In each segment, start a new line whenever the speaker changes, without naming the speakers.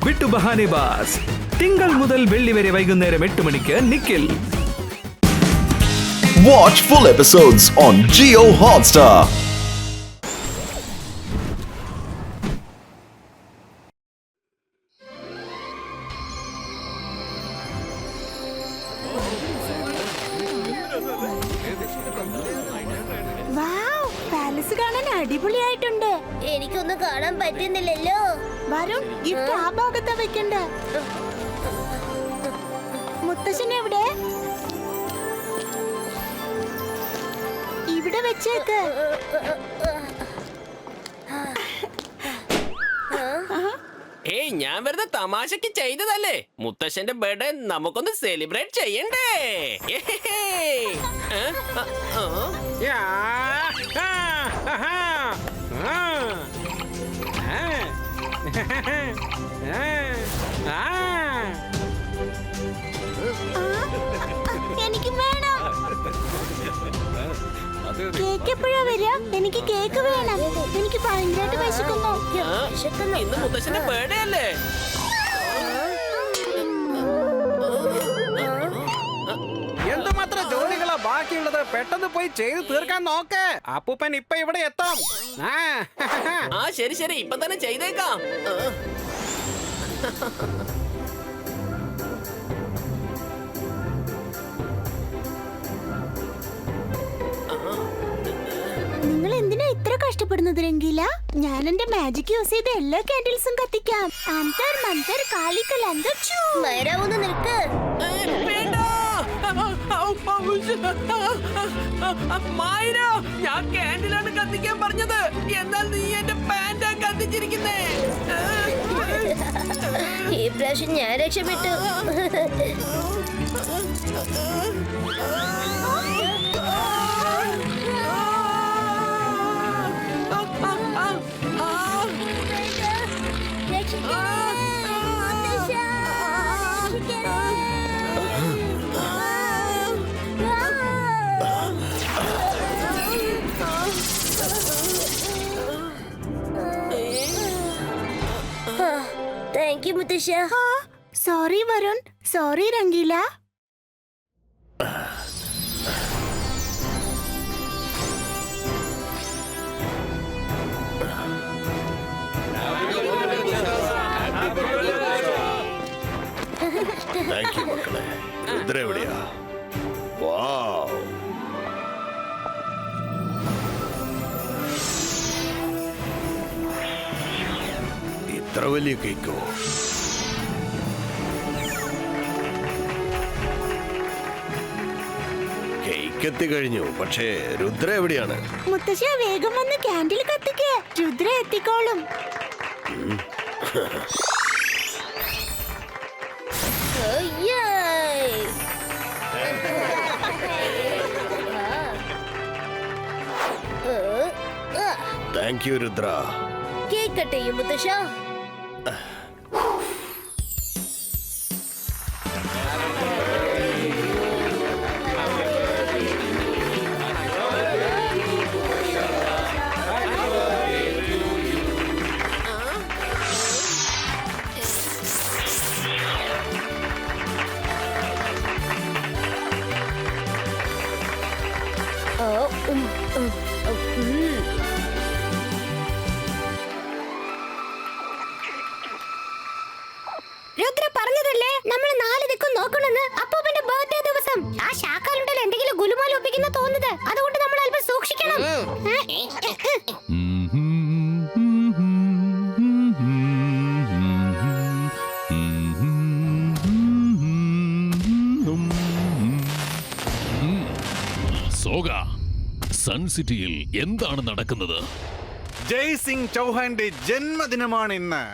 വിട്ടു ബഹാനെ ബാസ്. തിങ്കൾ മുതൽ വെള്ളി വരെ വൈകുന്നേരം 8 മണിക്ക് Nikhil.
Watch full episodes on Jio Hotstar.
Palace കാണാൻ അടിപൊളിയായിട്ടുണ്ട്.
എനിക്കൊന്നും കാണാൻ പറ്റുന്നില്ലല്ലോ.
വരുൺ, ഗിഫ്റ്റ് ആ ഭാഗത്താ വെക്കണ്ട. മുത്തശ്ശൻ എവിടെ? ഇവിടെ വെച്ചേക്ക്.
ഏയ്, ഞാൻ വെറുതെ തമാശക്ക് ചെയ്തതല്ലേ. മുത്തശ്ശന്റെ ബർത്ത്ഡേ നമുക്കൊന്ന് സെലിബ്രേറ്റ് ചെയ്യണ്ടേ?
എനിക്ക് വേണം. കേക്ക് എപ്പോഴാ വരിക? എനിക്ക് കേക്ക് വേണം. എനിക്ക് ഭയങ്കരമായിട്ട് വിശക്കുന്നു.
ഇന്ന് മുത്തശ്ശന്റെ ബർത്ത്ഡേ അല്ലേ?
എന്തുമാത്രം ജോലികളാ ബാക്കിയുള്ളത്? പെട്ടെന്ന് പോയി ചെയ്ത് തീർക്കാൻ നോക്ക്. അപ്പൂപ്പൻ ഇപ്പൊ ഇവിടെ എത്താം.
ആ ശരി ശരി, ഇപ്പൊ തന്നെ ചെയ്തേക്കാം.
നിങ്ങൾ എന്തിനാ ഇത്ര കഷ്ടപ്പെടുന്നത് രംഗീല? ഞാൻ എന്റെ മാജിക് യൂസ് ചെയ്ത് എല്ലാ കാൻഡിൽസും കത്തിക്കാം. അന്തർ മന്തർ കാളിക്കൽ അന്തർ ചൂ.
നേരാവുന്ന നിൽക്ക്.
മായരോ, ഞാൻ കാൻഡിലാണ് കത്തിക്കാൻ പറഞ്ഞത്. എന്നാൽ നീ എന്റെ പാന്റാ കത്തിച്ചിരിക്കുന്നേ.
ഈ പ്രാവശ്യം ഞാൻ രക്ഷപ്പെട്ടു. താങ്ക് യു മുത്തശ്ശ.
Sorry Varun. Sorry Rangeela.
Thank you, മക്കളെ. രുദ്ര എവിടെയാ? വാവ്. ഇത്ര വലിയ കേക്കോ? കേക്ക് എത്തിക്കഴിഞ്ഞു. പക്ഷേ രുദ്ര എവിടെയാണ്?
മുത്തശ്ശ വേഗം വന്ന് കാൻഡിൽ കത്തിക്കേ. രുദ്ര എത്തിക്കോളും.
Thank you Rudra.
Cake cut ചെയ്യും മുത്തശ്ശ.
രുദ്ര പറഞ്ഞതല്ലേ നമ്മൾ 4 ദിക്കും നോക്കണമെന്ന്. അപ്പൂപ്പന്റെ ബർത്ത്ഡേ ദിവസം ആ ശാഖാലുണ്ടല്ലോ എന്തെങ്കിലും ഗുലുമാൽ ഒപ്പിക്കുന്ന തോന്നുന്നത്. അതുകൊണ്ട് നമ്മൾ അല്പം സൂക്ഷിക്കണം.
സോഗ, സൺ സിറ്റിയിൽ എന്താണ് നടക്കുന്നത്?
ജയ് സിംഗ് ചൗഹാന്റെ ജന്മദിനമാണ് ഇന്ന്.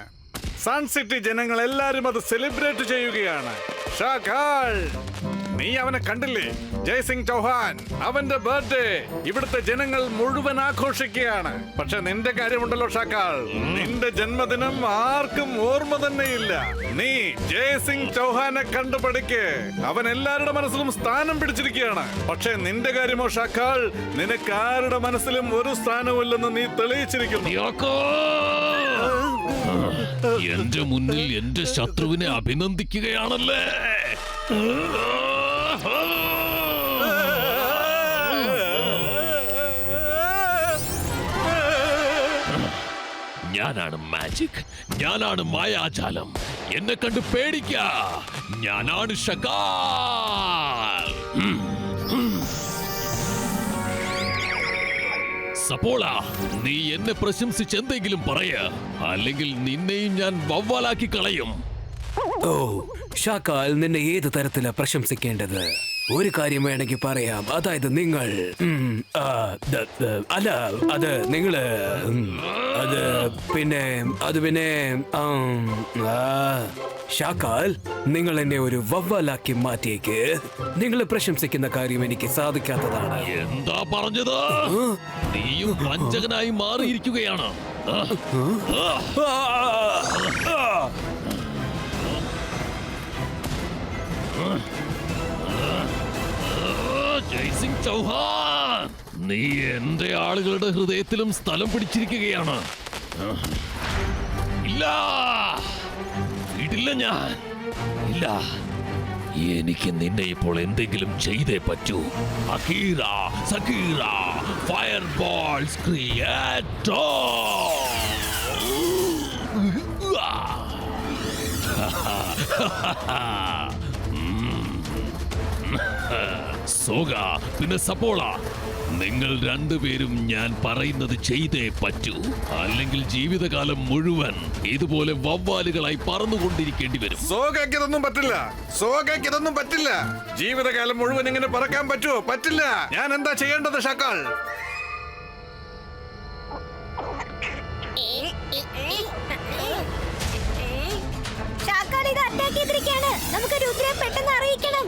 സൺ സിറ്റി ജനങ്ങൾ എല്ലാരും അത് സെലിബ്രേറ്റ് ചെയ്യുകയാണ്. ഷാഖാൾ, നീ അവനെ കണ്ടില്ലേ? ജയ് സിംഗ് ചൗഹാൻ, അവന്റെ ബർത്ത്ഡേ ഇവിടുത്തെ ജനങ്ങൾ മുഴുവൻ ആഘോഷിക്കുകയാണ്. പക്ഷെ നിന്റെ കാര്യമുണ്ടല്ലോ ഷാഖാൾ, നിന്റെ ജന്മദിനം ആർക്കും ഓർമ്മ തന്നെയില്ല. നീ ജയ് സിംഗ് ചൗഹാനെ കണ്ടുപഠിക്ക്. അവൻ എല്ലാവരുടെ മനസ്സിലും സ്ഥാനം പിടിച്ചിരിക്കുകയാണ്. പക്ഷെ നിന്റെ കാര്യമോ ഷാഖാൾ, നിനക്ക് ആരുടെ മനസ്സിലും ഒരു സ്ഥാനവുമില്ലെന്ന് നീ തെളിയിച്ചിരിക്കുന്നു.
എന്റെ മുന്നിൽ എന്റെ ശത്രുവിനെ അഭിനന്ദിക്കുകയാണല്ലേ? ഞാനാണ് മാജിക്, ഞാനാണ് മായാജാലം. എന്നെ കണ്ട് പേടിക്ക, ഞാനാണ് ഷകാൽ. സപ്പോള, നീ എന്നെ പ്രശംസിച്ച് എന്തെങ്കിലും പറയ, അല്ലെങ്കിൽ നിന്നെയും ഞാൻ വവ്വാലാക്കി കളയും.
ഓ ഷാക്കാൽ, നിന്നെ ഏത് തരത്തിലാ പ്രശംസിക്കേണ്ടത്? ഒരു കാര്യം വേണമെങ്കിൽ പറയാം. അതായത് നിങ്ങൾ അല്ല, അത് നിങ്ങള് അത് പിന്നെ ഷാക്കാൽ, നിങ്ങൾ എന്നെ ഒരു വവ്വാലാക്കി മാറ്റിയേക്ക്. നിങ്ങൾ പ്രശംസിക്കുന്ന കാര്യം എനിക്ക് സാധിക്കാത്തതാണ്.
എന്താ പറഞ്ഞത്? നീയും വഞ്ചകനായി മാറിയിരിക്കുകയാണ്. ജയ്സിംഗ് ചൗഹാൻ, നീ എന്റെ ആളുകളുടെ ഹൃദയത്തിലും സ്ഥലം പിടിച്ചിരിക്കുകയാണ്. ഇല്ല, വിടില്ല ഞാൻ. ഇല്ല, എനിക്ക് നിന്നെ ഇപ്പോൾ എന്തെങ്കിലും ചെയ്തേ പറ്റൂ. അകീറ, സകീറ, ഫയർ ബോൾസ് ക്രിയേറ്റോ. സോഗ, പിന്നെ സപ്പോള, നിങ്ങൾ രണ്ടുപേരും ഞാൻ പറയുന്നത് ചെയ്തേ പറ്റൂ. അല്ലെങ്കിൽ ജീവിതകാലം മുഴുവൻ ഇതുപോലെ വവ്വാലുകളായി പറന്നുകൊണ്ടിരിക്കേണ്ടി വരും.
സോഗയ്ക്കിതൊന്നും പറ്റില്ല, സോഗയ്ക്കിതൊന്നും പറ്റില്ല. ജീവിതകാലം മുഴുവൻ ഇങ്ങനെ പറക്കാൻ പറ്റുമോ? പറ്റില്ല. ഞാൻ എന്താ ചെയ്യേണ്ടത് ഷാക്കാൾ?
ഷാക്കാൾ ഇത് അറ്റാക്ക് ചെയ്തിരിക്കുകയാണ്. നമുക്ക് രുദ്രയെ പെട്ടെന്ന് അറിയിക്കണം.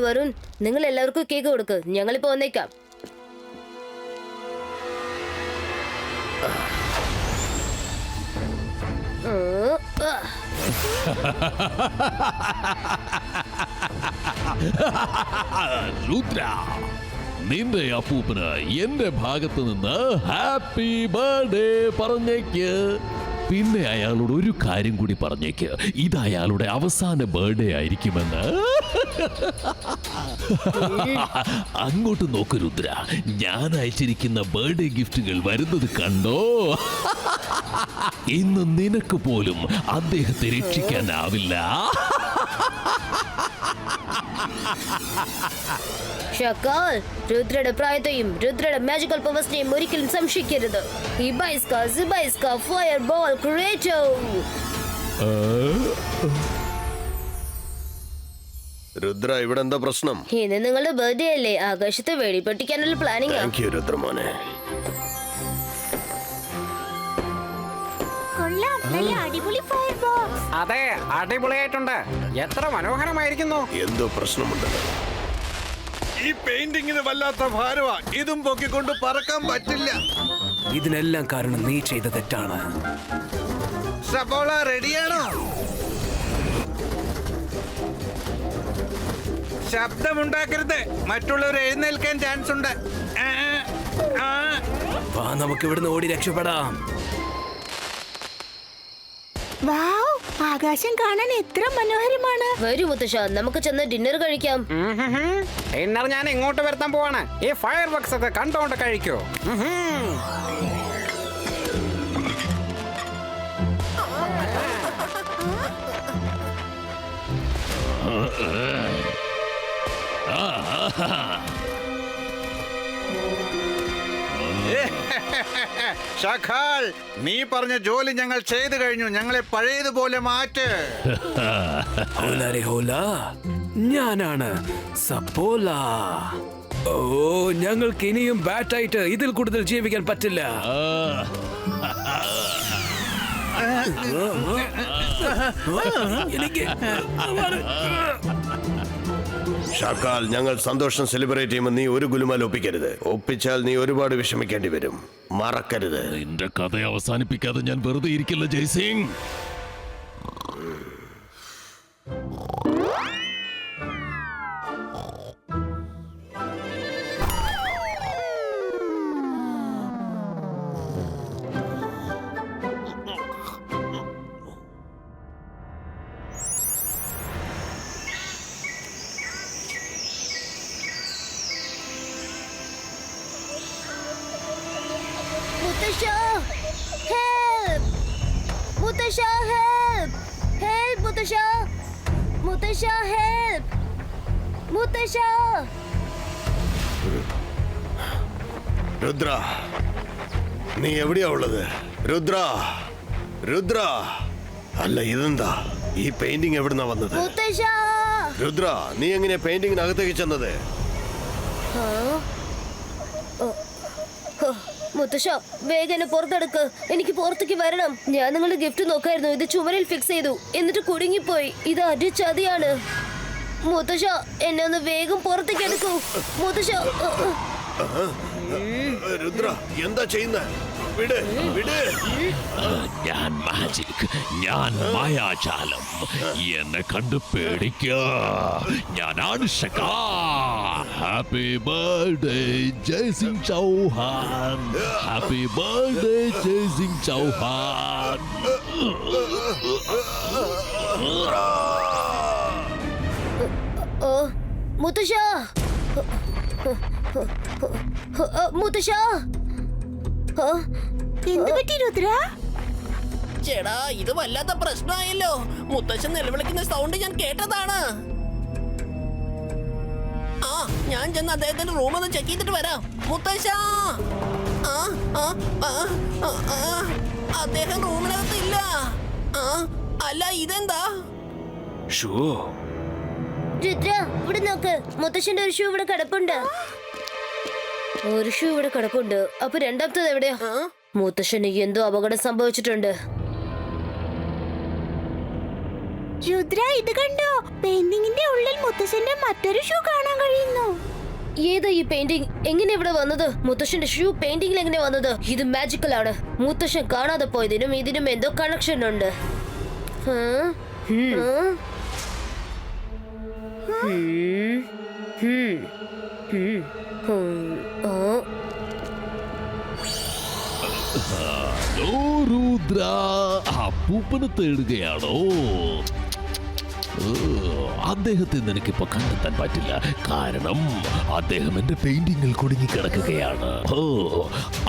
വരുൺ, നിങ്ങൾ എല്ലാവർക്കും കേക്ക് കൊടുക്ക്. ഞങ്ങളിപ്പോ വന്നേക്കാം.
രുദ്ര, നിന്റെ അപ്പൂപ്പന് എന്റെ ഭാഗത്ത് നിന്ന് ഹാപ്പി ബർത്ത്ഡേ പറഞ്ഞേക്ക്. പിന്നെ അയാളോട് ഒരു കാര്യം കൂടി പറഞ്ഞേക്ക്, ഇത് അയാളുടെ അവസാന ബർത്ത്ഡേ ആയിരിക്കുമെന്ന്. അങ്ങോട്ട് നോക്ക് രുദ്ര, ഞാൻ അയച്ചിരിക്കുന്ന ബർത്ത്ഡേ ഗിഫ്റ്റുകൾ വരുന്നത് കണ്ടോ? ഇന്ന് നിനക്ക് പോലും അദ്ദേഹത്തെ രക്ഷിക്കാനാവില്ല.
ഷക്കാൽ, രുദ്രയുടെ പ്രായത്തെയും രുദ്രയുടെ മാജിക്കൽ പവേഴ്സിനെയും ഒരിക്കലും സംശയിക്കരുത്. ഫയർ ബോൾ ക്രിയേറ്റോ.
രുദ്ര, ഇവിടെ എന്താ പ്രശ്നം?
ഇന്ന് നിങ്ങളുടെ ബർത്ത്ഡേ അല്ലേ? ആകാശത്ത് വെടിപൊട്ടിക്കാനുള്ള പ്ലാനിംഗ്.
താങ്ക് യു രുദ്രമോനെ.
കൊള്ളാം, നല്ല അടിപൊളി ഫയർ ബോക്സ്.
അതെ, അടിപൊളിയായിട്ടുണ്ട്. എത്ര മനോഹരമായിരിക്കുന്നു.
എന്തോ പ്രശ്നമുണ്ട്.
ഈ പെയിന്റിങ്ങിന് വല്ലാത്ത ഭാരമാ. ഇതും പൊക്കിക്കൊണ്ട് പറക്കാൻ പറ്റില്ല.
ഇതിനെല്ലാം കാരണം നീ ചെയ്ത തെറ്റാണ്.
സപ്പോള റെഡിയാണോ? ശബ്ദമുണ്ടാക്കരുത്, മറ്റുള്ളവർ എഴുന്നേൽക്കാൻ ചാൻസ് ഉണ്ട്.
വാ, നമുക്ക് ഇവിടുന്ന് ഓടി രക്ഷപ്പെടാം.
വൗ, ആകാശം കാണാൻ എത്ര മനോഹരമാണ്.
വരൂ മുത്തശ്ശ, നമുക്ക് ചെന്ന് ഡിന്നർ കഴിക്കാം.
ഡിന്നർ ഞാൻ ഇങ്ങോട്ട് വരുത്താൻ പോവാണ്. ഈ ഫയർ വർക്സ് ഒക്കെ കണ്ടോണ്ട് കഴിക്കൂ.
ഷാഖാൽ, നീ പറഞ്ഞ ജോലി ഞങ്ങൾ ചെയ്തു കഴിഞ്ഞു. ഞങ്ങളെ പഴയതുപോലെ മാറ്റ്.
ഹോലാരെ ഹോല, ഞാനാണ് സപ്പോല. ഓ, ഞങ്ങൾക്ക് ഇനിയും ബാറ്റായിട്ട് ഇതിൽ കൂടുതൽ ജീവിക്കാൻ പറ്റില്ല.
ഷാക്കാൽ, ഞങ്ങൾ സന്തോഷം സെലിബ്രേറ്റ് ചെയ്യുമ്പോൾ നീ ഒരു ഗുലുമാൽ ഒപ്പിക്കരുത്. ഒപ്പിച്ചാൽ നീ ഒരുപാട് വിഷമിക്കേണ്ടി വരും. മറക്കരുത്.
നിന്റെ കഥ അവസാനിപ്പിക്കാതെ ഞാൻ വെറുതെ ഇരിക്കില്ല ജയ്സിംഗ്.
മുത്തശ്ശ ഹെൽപ്പ് ഹെൽപ്പ് മുത്തശ്ശ മുത്തശ്ശ ഹെൽപ്പ് മുത്തശ്ശ
രുദ്ര, നീ എവിടെയാ ഉള്ളത്? രുദ്ര, രുദ്ര. അല്ല, ഇതെന്താ? ഈ പെയിന്റിംഗ് എവിടുന്നാ വന്നത്?
മുത്തശ്ശ
രുദ്ര, നീ എങ്ങനെയാ പെയിന്റിങ്ങിനകത്തേക്ക് ചെന്നത്?
മുത്തശ്ശ വേഗം എന്നെ പുറത്തെടുക്ക്. എനിക്ക് പുറത്തേക്ക് വരണം. ഞാൻ നിങ്ങളുടെ ഗിഫ്റ്റ് നോക്കായിരുന്നു. ഇത് ചുമരിൽ ഫിക്സ് ചെയ്തു, എന്നിട്ട് കുടുങ്ങിപ്പോയി. ഇത് അടി ചതിയാണ്. മുത്തശ്ശ എന്നെ ഒന്ന് വേഗം പുറത്തേക്ക് എടുക്കൂ. മുത്തശ്ശ
രുദ്ര, എന്താ ചെയ്യുന്ന? വിട്, വിട്.
ഞാൻ മാജിക്, ഞാൻ മായാജാലം. എന്നെ കണ്ട് പേടിക്കുക. ഞാനാണ് ഷക്കാ. Happy birthday Jaisingh Chauhan. Happy birthday Jaisingh Chauhan.
മുത്തശ്ശ മുത്തശ്ശ
എന്ത് പറ്റി രുദ്ര?
ചേടാ, ഇത് വല്ലാത്ത പ്രശ്നമായല്ലോ. മുത്തശ്ശൻ നിലവിളിക്കുന്ന സൗണ്ട് ഞാൻ കേട്ടതാണ്. ആ, ഞാൻ ചെന്ന് അദ്ദേഹത്തിന്റെ റൂമൊന്ന് ചെക്ക് ചെയ്തിട്ട് വരാം. മുത്തശ്ശ, അദ്ദേഹം റൂമിനകത്ത് ഇല്ല. അല്ല, ഇതെന്താ?
രുദ്ര, ഇവിടെ നോക്ക്. മുത്തശ്ശന്റെ ഒരു ഷൂ ഇവിടെ കിടപ്പുണ്ട്. ഒരു ഷൂ ഇവിടെ കിടപ്പുണ്ട്. അപ്പൊ രണ്ടാമത്തത് എവിടെയാ? മുത്തശ്ശന് എന്തോ അപകടം സംഭവിച്ചിട്ടുണ്ട്.
രുദ്ര, ഇത് കണ്ടോ? പെയിന്റിങ്ങിന്റെ ഉള്ളിൽ മുത്തശ്ശന്റെ മറ്റൊരു ഷൂ കാണാൻ കഴിയുന്നു.
ഏതാ ഈ പെയിന്റിംഗ്? എങ്ങനെ ഇവിടെ വന്നത്? മുത്തശ്ശന്റെ ഷൂ പെയിന്റിംഗിൽ എങ്ങനെ വന്നത്? ഇത് മാജിക്കൽ ആണ്. മുത്തശ്ശൻ കാണാതെ പോയതിനും ഇതിനും എന്തോ കണക്ഷൻ ഉണ്ട്.
രുദ്ര, അപ്പൂപ്പനെ തേടുകയാണോ? അദ്ദേഹത്തെ നിനക്കിപ്പോ കണ്ടെത്താൻ പറ്റില്ല. കാരണം അദ്ദേഹം എന്റെ പെയിന്റിങ്ങിൽ കുടുങ്ങിക്കിടക്കുകയാണ്.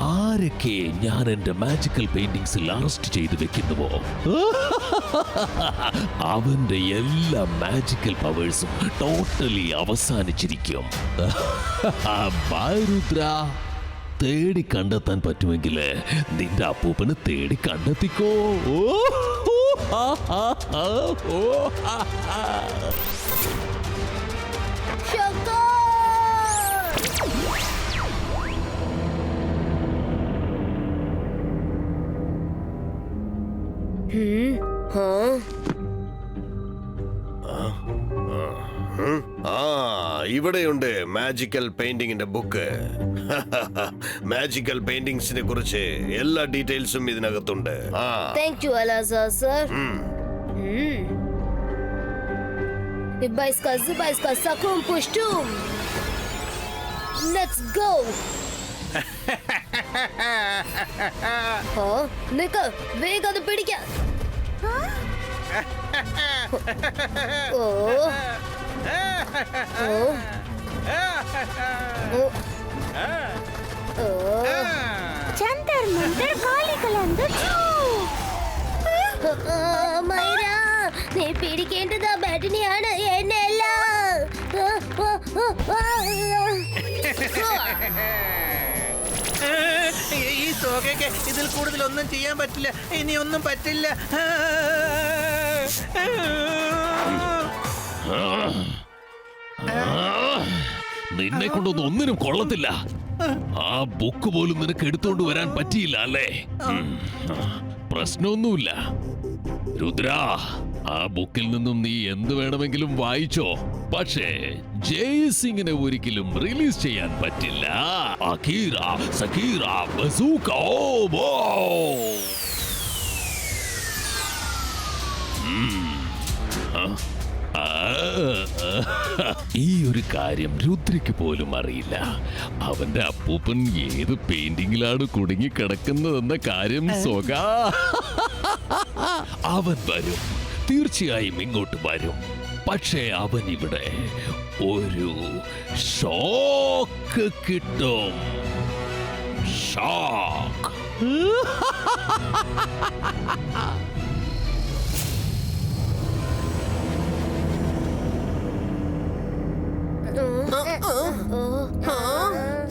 ആരൊക്കെ ഞാൻ എന്റെ മാജിക്കൽ പെയിന്റിങ്സിൽ അറസ്റ്റ് ചെയ്ത് വെക്കുന്നുവോ അവന്റെ എല്ലാ മാജിക്കൽ പവേഴ്സും ടോട്ടലി അവസാനിച്ചിരിക്കും. രുദ്ര, തേടി കണ്ടെത്താൻ പറ്റുമെങ്കിൽ നിന്റെ അപ്പൂപ്പനെ തേടി കണ്ടെത്തിക്കോ.
ഇവിടെയുണ്ട് മാജിക്കൽ പെയിന്റിങ്ങിന്റെ ബുക്ക്. മാജിക്കൽ പെയിന്റിങ്സിനെ കുറിച്ച് എല്ലാ ഡീറ്റെയിൽസും ഇതിനകത്തുണ്ട്.
താങ്ക് യു അലാസാർ sir. Ibaiska sakum pushtum. Let's go. Nick, വേഗം അത് പിടിക്കാം.
ചന്തർ മന്തർ കാളികളന്തു
മൈര, നീ പിടിക്കേണ്ടത് ബാറ്റിനെയാണ്, എന്നെയല്ല.
ഈ സോകയ്ക്ക് ഇതിൽ കൂടുതൽ ഒന്നും ചെയ്യാൻ പറ്റില്ല. ഇനി ഒന്നും പറ്റില്ല.
നിന്നെ കൊണ്ടൊന്നും ഒന്നിനും കൊള്ളത്തില്ല. ആ ബുക്ക് പോലും നിനക്ക് എടുത്തോണ്ട് വരാൻ പറ്റിയില്ല അല്ലേ? പ്രശ്നമൊന്നുമില്ല രുദ്ര, ആ ബുക്കിൽ നിന്നും നീ എന്ത് വേണമെങ്കിലും വായിച്ചോ. പക്ഷേ ജയ്സിംഗിനെ ഒരിക്കലും റിലീസ് ചെയ്യാൻ പറ്റില്ല. അകീറ, സകീറ, ബസൂക്ക, ഓ. ഈ ഒരു കാര്യം രുദ്രയ്ക്ക് പോലും അറിയില്ല. അവന്റെ അപ്പൂപ്പൻ ഏത് പെയിന്റിങ്ങിലാണ് കുടുങ്ങി കിടക്കുന്നതെന്ന കാര്യം അവൻ വരും, തീർച്ചയായും ഇങ്ങോട്ട് വരും. പക്ഷേ അവൻ ഇവിടെ ഒരു ഷോക്ക് കിട്ടും. ഷോക്ക്.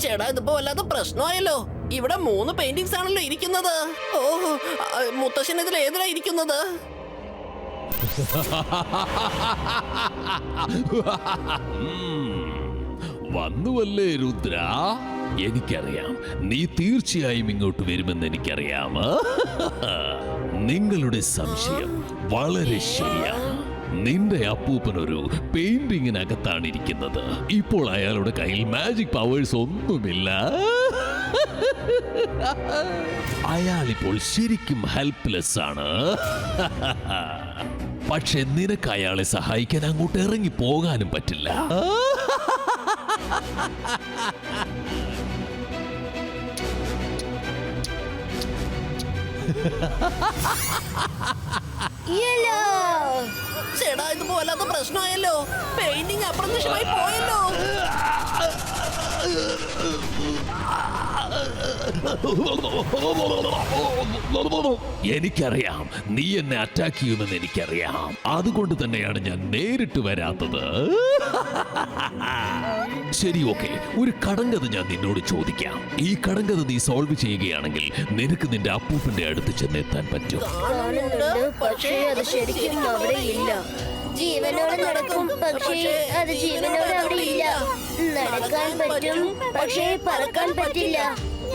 ചേടാ ഇതിപ്പോ വല്ലാത്ത പ്രശ്നമായല്ലോ. ഇവിടെ 3 പെയിന്റിങ്സ് ആണല്ലോ ഇരിക്കുന്നത്. ഓ മുത്തശ്ശൻ ഇതിൽ ഏതിലാ ഇരിക്കുന്നത്?
വന്നുവല്ലേ രുദ്ര? എനിക്കറിയാം നീ തീർച്ചയായും ഇങ്ങോട്ട് വരുമെന്ന് എനിക്കറിയാം. നിങ്ങളുടെ സംശയം വളരെ ശരിയാണ്. നിന്റെ അപ്പൂപ്പനൊരു പെയിന്റിങ്ങിനകത്താണ് ഇരിക്കുന്നത്. ഇപ്പോൾ അയാളുടെ കയ്യിൽ മാജിക് പവേഴ്സ് ഒന്നുമില്ല. അയാളിപ്പോൾ ശരിക്കും ഹെൽപ്ലെസ് ആണ്. പക്ഷെ നിനക്ക് അയാളെ സഹായിക്കാൻ അങ്ങോട്ട് ഇറങ്ങി പോകാനും പറ്റില്ല.
ചേടാ ഇതിപ്പോ വല്ലാത്ത പ്രശ്നമായല്ലോ. പെയിന്റിങ് അപ്രത്യക്ഷമായി പോയല്ലോ.
എനിക്കറിയാം നീ എന്നെ അറ്റാക്ക് ചെയ്യുമെന്ന് എനിക്കറിയാം. അതുകൊണ്ട് തന്നെയാണ് ഞാൻ നേരിട്ട് വരാത്തത്. ശരി, ഓക്കെ, ഒരു കടങ്കഥ ഞാൻ നിന്നോട് ചോദിക്കാം. ഈ കടങ്കഥ നീ സോൾവ് ചെയ്യുകയാണെങ്കിൽ നിനക്ക് നിന്റെ അപ്പൂപ്പന്റെ അടുത്ത് ചെന്നെത്താൻ പറ്റും.
പക്ഷേ അത് ശരിക്കും അവിടെ ഇല്ല. ജീവനോടെ നടക്കും, പക്ഷേ അത് ജീവനോടെ അവിടെ ഇല്ല. നടക്കാൻ പറ്റും, പക്ഷേ പറക്കാൻ പറ്റില്ല.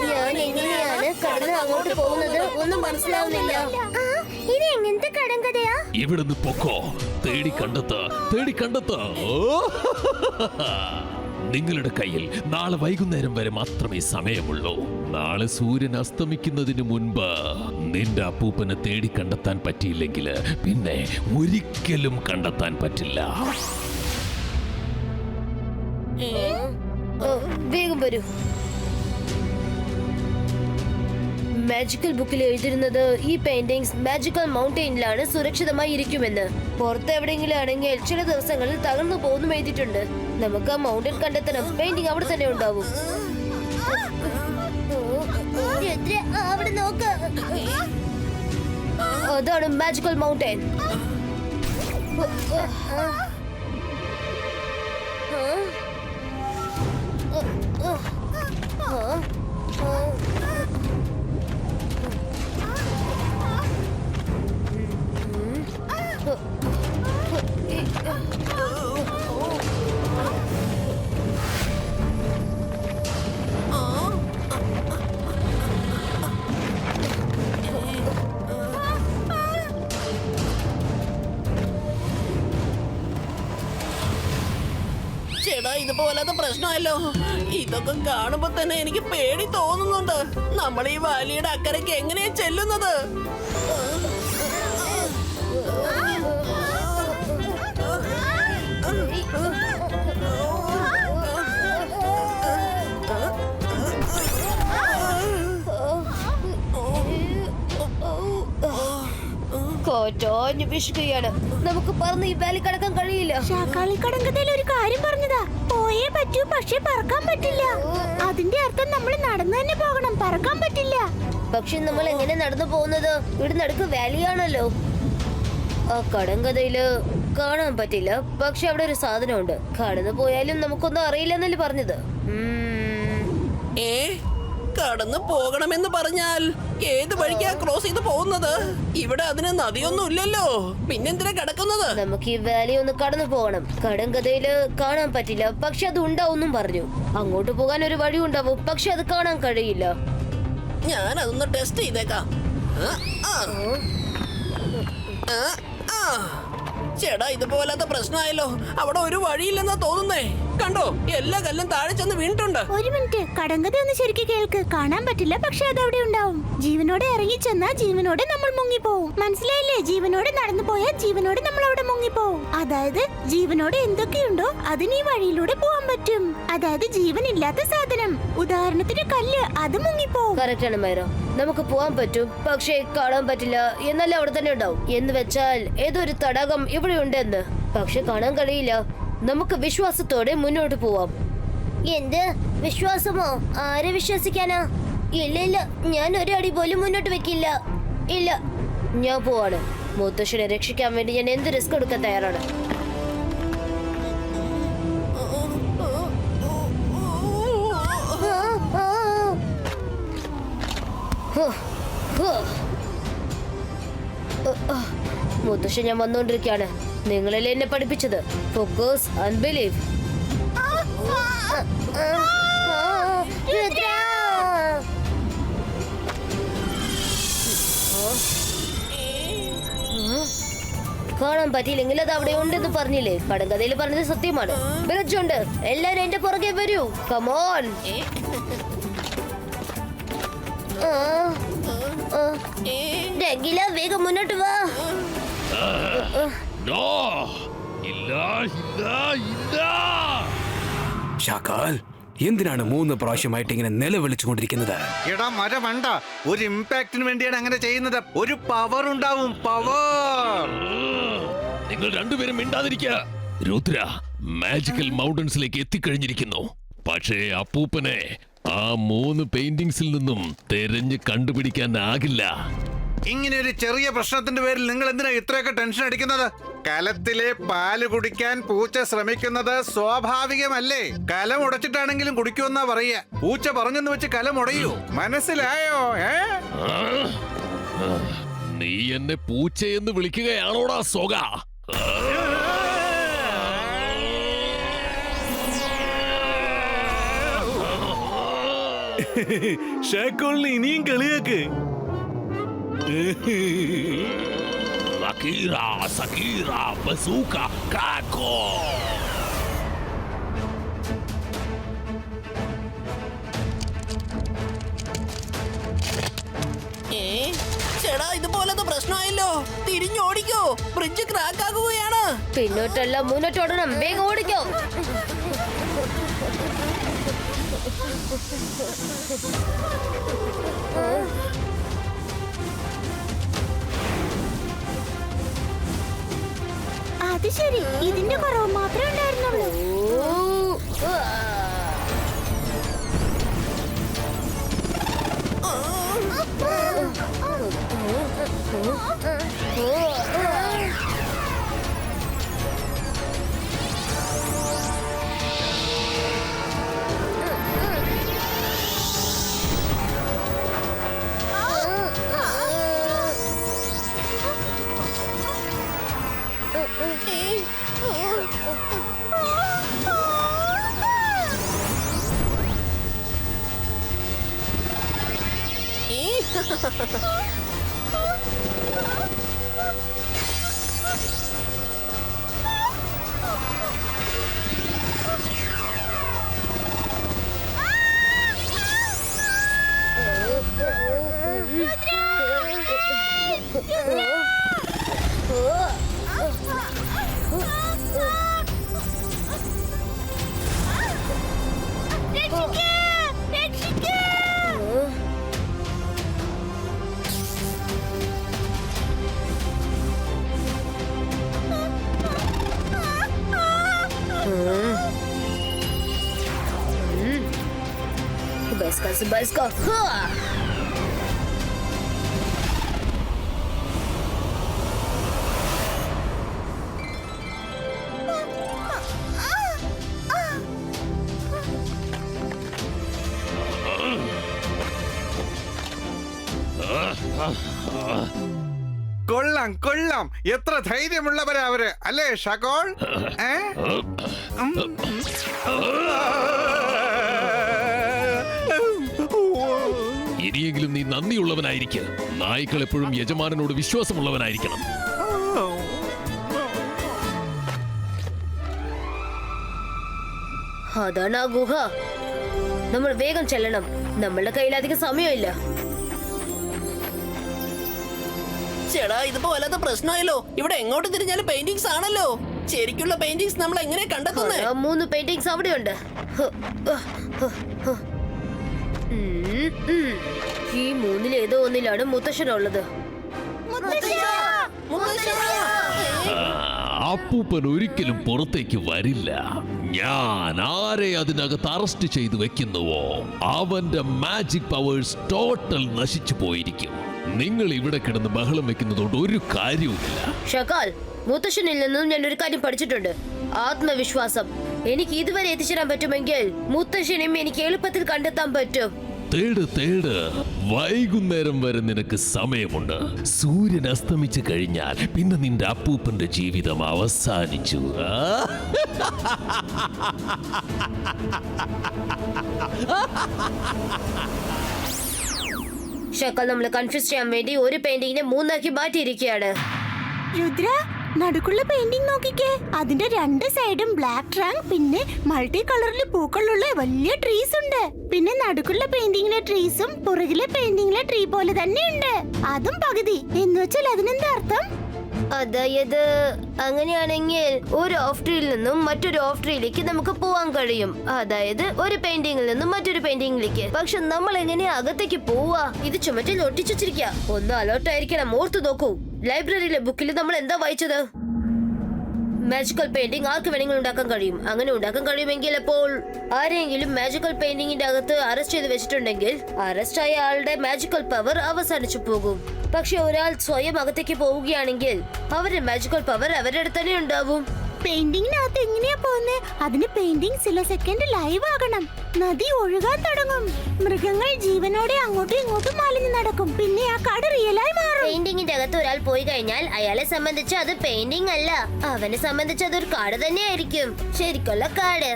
ഞാൻ എങ്ങനെയാണ് കടന്ന് അങ്ങോട്ട് പോകുന്നത് ഒന്നും മനസ്സിലാവുന്നില്ല.
ഇത് എങ്ങനത്തെ കടങ്കഥയാ?
ഇവിടുന്ന് പൊക്കോ. തേടി കണ്ടെത്ത. നിങ്ങളുടെ കയ്യിൽ നാളെ വൈകുന്നേരം വരെ മാത്രമേ സമയമുള്ളൂ. നാളെ സൂര്യൻ അസ്തമിക്കുന്നതിന് മുൻപ് നിന്റെ അപ്പൂപ്പനെ തേടി കണ്ടെത്താൻ പറ്റിയില്ലെങ്കിൽ പിന്നെ ഒരിക്കലും കണ്ടെത്താൻ പറ്റില്ല.
വേഗം വരൂ. മാജിക്കൽ ബുക്കിൽ എഴുതിരുന്നത് ഈ പെയിന്റിങ്സ് മാജിക്കൽ മൗണ്ടെയിനിലാണ് സുരക്ഷിതമായി ഇരിക്കുമെന്ന്. പുറത്ത് എവിടെയെങ്കിലും ആണെങ്കിൽ ചില ദിവസങ്ങളിൽ തകർന്നു പോകുന്നു എഴുതിയിട്ടുണ്ട്. നമുക്ക് ആ മൗണ്ടൻ കണ്ടെത്തണം. പെയിന്റിംഗ് അവിടെ തന്നെ ഉണ്ടാവും. അവിടെ നോക്ക്, അതാണ് മാജിക്കൽ മൗണ്ടെയിൻ.
ചേടാ ഇതിപ്പോ വല്ലാത്ത പ്രശ്നമല്ലോ. ഇതൊക്കെ കാണുമ്പോ തന്നെ എനിക്ക് പേടി തോന്നുന്നുണ്ട്. നമ്മൾ ഈ വാലിയുടെ അക്കരയ്ക്ക് എങ്ങനെയാ ചെല്ലുന്നത്?
കോറ്റോഞ്ഞു വിഷുകയാണ്. നമുക്ക് പറന്ന് ഈ വാലി കടക്കാൻ കഴിയില്ല.
ഷാക്കാളി കടങ്കഥയിൽ ഒരു കാര്യം പറഞ്ഞതാ, പോയേ പറ്റൂ പക്ഷെ പറക്കാൻ പറ്റില്ല. അതിന്റെ അർത്ഥം നമ്മൾ നടന്നു തന്നെ പോകണം, പറക്കാൻ പറ്റില്ല.
പക്ഷെ നമ്മൾ എങ്ങനെ നടന്നു പോകുന്നത്? ഇവിടെ നടുക്ക് വാലിയാണല്ലോ. ആ കടങ്കഥയില് കാണാൻ പറ്റില്ല, പക്ഷെ അവിടെ ഒരു സാധനമുണ്ട്. കടന്നു പോയാലും നമുക്കൊന്നും അറിയില്ലെന്നല്ലേ പറഞ്ഞത്.
കടന്നു പോകണമെന്ന് പറഞ്ഞാൽ ഏത് വഴിക്കാ ക്രോസ് ചെയ്ത് പോകുന്നത്? ഇവിടെ അതിന് നദിയൊന്നും ഇല്ലല്ലോ, പിന്നെന്തിനാ കിടക്കുന്നത്?
നമുക്ക് ഈ വാലി ഒന്ന് കടന്നു പോകണം. കടങ്കഥയില് കാണാൻ പറ്റില്ല, പക്ഷെ അത് ഉണ്ടാവും പറഞ്ഞു. അങ്ങോട്ട് പോകാൻ ഒരു വഴി ഉണ്ടാവും, പക്ഷെ അത് കാണാൻ കഴിയില്ല.
ഞാൻ അതൊന്ന് ടെസ്റ്റ് ചെയ്തേക്കാം. ചേടാ ഇതുപോലത്തെ പ്രശ്നമായല്ലോ. അവിടെ ഒരു വഴിയില്ലെന്നാ തോന്നുന്നേ. കണ്ടോ, എല്ലാ കല്ലും താഴെ ചെന്ന് വീണിട്ടുണ്ട്.
ഒരു മിനിറ്റ്, കടങ്കഥ ഒന്ന് ശരിക്കും കേൾക്ക്. കാണാൻ പറ്റില്ല, പക്ഷെ അത് അവിടെ ഉണ്ടാവും. ജീവനോടെ ഇറങ്ങി ചെന്നാ ജീവനോടെ നമ്മൾ മുങ്ങിപ്പോവും. മനസ്സിലായില്ലേ? ജീവനോടെ നടന്നു പോയാൽ ജീവനോടെ നമ്മൾ അവിടെ മുങ്ങിപ്പോവും. അതായത് ജീവനോടെ എന്തൊക്കെയുണ്ടോ അതിന് ഈ വഴിയിലൂടെ പോവാൻ പറ്റും. അതായത് ജീവനില്ലാത്ത സാധനം, ഉദാഹരണത്തിന് കല്ല്, അത് മുങ്ങിപ്പോവും.
കറക്റ്റ് ആണ് മൈറോ. നമുക്ക് പോവാൻ പറ്റും, പക്ഷേ കാണാൻ പറ്റില്ല. എന്നാലും അവിടെ തന്നെ ഉണ്ടാവും. എന്ന് വെച്ചാൽ ഏതൊരു തടാകം ഇവിടെ ഉണ്ടെന്ന്, പക്ഷെ കാണാൻ കഴിയില്ല. നമുക്ക് വിശ്വാസത്തോടെ മുന്നോട്ട് പോവാം. എന്ത് വിശ്വാസമോ? ആരെ വിശ്വസിക്കാനാ? ഇല്ല ഇല്ല, ഞാൻ ഒരു അടി പോലും മുന്നോട്ട് വെക്കില്ല. ഇല്ല, ഞാൻ പോവാണ്. മുത്തശ്ശനെ രക്ഷിക്കാൻ വേണ്ടി ഞാൻ എന്ത് റിസ്ക് എടുക്കാൻ തയ്യാറാണ്. മുത്തശ്ശൻ ഞാൻ വന്നോണ്ടിരിക്കാണ്. നിങ്ങളല്ലേ എന്നെ പഠിപ്പിച്ചത്? Focus and believe. കാണാൻ പറ്റിയില്ലെങ്കിൽ അത് അവിടെ ഉണ്ടെന്ന് പറഞ്ഞില്ലേ? കടങ്കഥയിൽ പറഞ്ഞത് സത്യമാണ്. വിളിച്ചുണ്ട്, എല്ലാരും എന്റെ പുറകെ വരൂ. കമോൺ. രംഗില, വേഗം മുന്നോട്ട് വാ.
നോ, ഇല്ല ഇല്ല ഇല്ല.
ഷാക്കാൽ, എന്തിനാണ് 3 പ്രാവശ്യമായിട്ട് ഇങ്ങനെ നിലവിളിച്ചുകൊണ്ടിരിക്കുന്നത്?
എടാ മരമണ്ട, ഒരു ഇമ്പാക്റ്റിന് വേണ്ടിയാണ് അങ്ങനെ ചെയ്യുന്നത്. ഒരു പവർ ഉണ്ടാവും, പവർ.
നിങ്ങൾ രണ്ടുപേരും മിണ്ടാതിരിക്കുക. രുദ്ര മാജിക്കൽ മൗണ്ടൻസിലേക്ക് എത്തിക്കഴിഞ്ഞിരിക്കുന്നു. പക്ഷേ അപ്പൂപ്പനെ ആ 3 പെയിന്റിങ്സിൽ നിന്നും തെരഞ്ഞു കണ്ടുപിടിക്കാനാകില്ല.
ഇങ്ങനെ ഒരു ചെറിയ പ്രശ്നത്തിന്റെ പേരിൽ നിങ്ങൾ എന്തിനാ ഇത്രയൊക്കെ ടെൻഷൻ അടിക്കുന്നത്? കലത്തിലെ പാല് കുടിക്കാൻ പൂച്ച ശ്രമിക്കുന്നത് സ്വാഭാവികമല്ലേ? കലം ഉടച്ചിട്ടാണെങ്കിലും കുടിക്കുമെന്നാ പറയുക. പൂച്ച പറഞ്ഞെന്ന് വെച്ച് കലം ഉടയോ? മനസ്സിലായോ?
നീ എന്നെ പൂച്ചയെന്ന് വിളിക്കുകയാണോടാ സോഗ?
ഷാക്കോളിനെ ഇനിയും കളിയാക്ക്.
സക്കീറ സക്കീറ ബസൂക്ക ക്രാക്കോ.
ചേടാ, ഇതുപോലത്തെ പ്രശ്നമായല്ലോ. തിരിഞ്ഞോടിക്കോ, ബ്രിഡ്ജ് ക്രാക്ക് ആകുകയാണ്.
പിന്നോട്ടല്ല മുന്നോട്ടോടണം. വേഗം ഓടിക്കോ.
അത് ശരി, ഇതിന്റെ കുറവ് മാത്രമേ ഉണ്ടായിരുന്നുള്ളൂ.
Baiska.
കൊള്ളാം കൊള്ളാം, എത്ര ധൈര്യമുള്ളവരാ അവര്, അല്ലേ ഷാക്കോൾ?
ഇനിയെങ്കിലും നീ നന്ദിയുള്ളവനായിരിക്കും. നായ്ക്കൾ എപ്പോഴും യജമാനനോട് വിശ്വാസമുള്ളവനായിരിക്കണം.
അതാണ് ആ ഗുഹ. നമ്മൾ വേഗം ചെല്ലണം. നമ്മളുടെ കയ്യിൽ അധികം സമയമില്ല.
ചേടാ, ഇതുപോലത്തെ പ്രശ്നമായല്ലോ. ഇവിടെ എങ്ങോട്ട് തിരിഞ്ഞാലും പെയിന്റിങ്സ് ആണല്ലോ. ശരിക്കുള്ള പെയിന്റിങ്സ് നമ്മൾ എങ്ങനെ കണ്ടെത്തുന്നേ?
3 പെയിന്റിങ്സ് അവിടെയുണ്ട്. ഈ 3-ൽ ഏതോ ഒന്നിലാണ് മുത്തശ്ശനുള്ളത്.
അപ്പൂപ്പൻ ഒരിക്കലും പുറത്തേക്ക് വരില്ല. ഞാൻ ആരെ അതിനകത്ത് അറസ്റ്റ് ചെയ്തു വെക്കുന്നുവോ അവന്റെ മാജിക് പവേഴ്സ് ടോട്ടൽ നശിച്ചു പോയിരിക്കും. നിങ്ങൾ ഇവിടെ കിടന്ന് ബഹളം വെക്കുന്നതുകൊണ്ട് ഒരു കാര്യവുമില്ല.
ഷക്കാൽ, മുത്തശ്ശനിൽ നിന്നും ഞാൻ ഒരു കാര്യം പഠിച്ചിട്ടുണ്ട്. ആത്മവിശ്വാസം. എനിക്ക് ഇതുവരെ എത്തിച്ചേരാൻ പറ്റുമെങ്കിൽ മുത്തശ്ശനെയും എനിക്ക് എളുപ്പത്തിൽ കണ്ടെത്താൻ പറ്റും.
തേട് തേട്, വൈകുന്നേരം വരെ നിനക്ക് സമയമുണ്ട്. സൂര്യൻ അസ്തമിച്ചു കഴിഞ്ഞാൽ പിന്നെ നിന്റെ അപ്പൂപ്പന്റെ ജീവിതം അവസാനിച്ചു.
ഷക്കൽ നമ്മളെ കൺഫ്യൂസ് ചെയ്യാൻ വേണ്ടി ഒരു പെയിന്റിങ്ങിനെ 3 ആക്കി മാറ്റിയിരിക്കുകയാണ്.
രുദ്ര, നടുക്കുള്ള പെയിന്റിംഗ് നോക്കിക്കേ. അതിന്റെ 2 സൈഡും ബ്ലാക്ക് ട്രാങ്ക്, പിന്നെ മൾട്ടി കളറിൽ പൂക്കളുള്ള വലിയ ട്രീസ് ഉണ്ട്. പിന്നെ നടുക്കുള്ള പെയിന്റിങ്ങിലെ ട്രീസും പുറകിലെ പെയിന്റിങ്ങിലെ ട്രീ പോലെ തന്നെ ഉണ്ട്. അതും പകുതി. എന്ന് വെച്ചാൽ അതിനെന്താ അർത്ഥം?
അതായത് അങ്ങനെയാണെങ്കിൽ ഒരു ഓഫ് ട്രീയിൽ നിന്നും മറ്റൊരു ഓഫ് ട്രീയിലേക്ക് നമുക്ക് പോവാൻ കഴിയും. അതായത് ഒരു പെയിന്റിങ്ങിൽ നിന്നും മറ്റൊരു പെയിന്റിങ്ങിലേക്ക്. പക്ഷെ നമ്മൾ എങ്ങനെയാ അകത്തേക്ക് പോവാ? ഇത് ചുമറ്റിൽ ഒട്ടിച്ചു വെച്ചിരിക്കുക. ഒന്ന് അലേർട്ട് ആയിരിക്കണം. ഓർത്തു നോക്കൂ, ലൈബ്രറിയിലെ ബുക്കിൽ നമ്മൾ എന്താ വായിച്ചത്? മാജിക്കൽ പെയിന്റിംഗ് ആർക്ക് വേണമെങ്കിലും ഉണ്ടാക്കാൻ കഴിയും. അങ്ങനെ ഉണ്ടാക്കാൻ കഴിയുമെങ്കിൽ അപ്പോൾ ആരെങ്കിലും മാജിക്കൽ പെയിന്റിങ്ങിന്റെ അകത്ത് അറസ്റ്റ് ചെയ്ത് വെച്ചിട്ടുണ്ടെങ്കിൽ അറസ്റ്റ് ആയ ആളുടെ മാജിക്കൽ പവർ അവസാനിച്ചു പോകും. പക്ഷെ ഒരാൾ സ്വയം അകത്തേക്ക് പോവുകയാണെങ്കിൽ അവരുടെ മാജിക്കൽ പവർ അവരുടെ അടുത്ത് തന്നെ ഉണ്ടാവും.
പെയിന്റിങ്ങിനകത്ത് എങ്ങനെയാ പോകുന്നത്? അതിന് പെയിന്റിംഗ് ചില സെക്കൻഡ് ലൈവ് ആകണം. നദി ഒഴുകാൻ തുടങ്ങും. മൃഗങ്ങൾ ജീവനോടെ അങ്ങോട്ടും ഇങ്ങോട്ടും മാലിന്യം നടക്കും. പിന്നെ ആ കാട് റിയലായി മാറും.
പെയിന്റിങ്ങിന്റെ അകത്ത് ഒരാൾ പോയി കഴിഞ്ഞാൽ അയാളെ സംബന്ധിച്ച് അത് പെയിന്റിംഗ് അല്ല, അവനെ സംബന്ധിച്ച് അതൊരു കാട് തന്നെയായിരിക്കും. ശരിക്കുള്ള കാട്.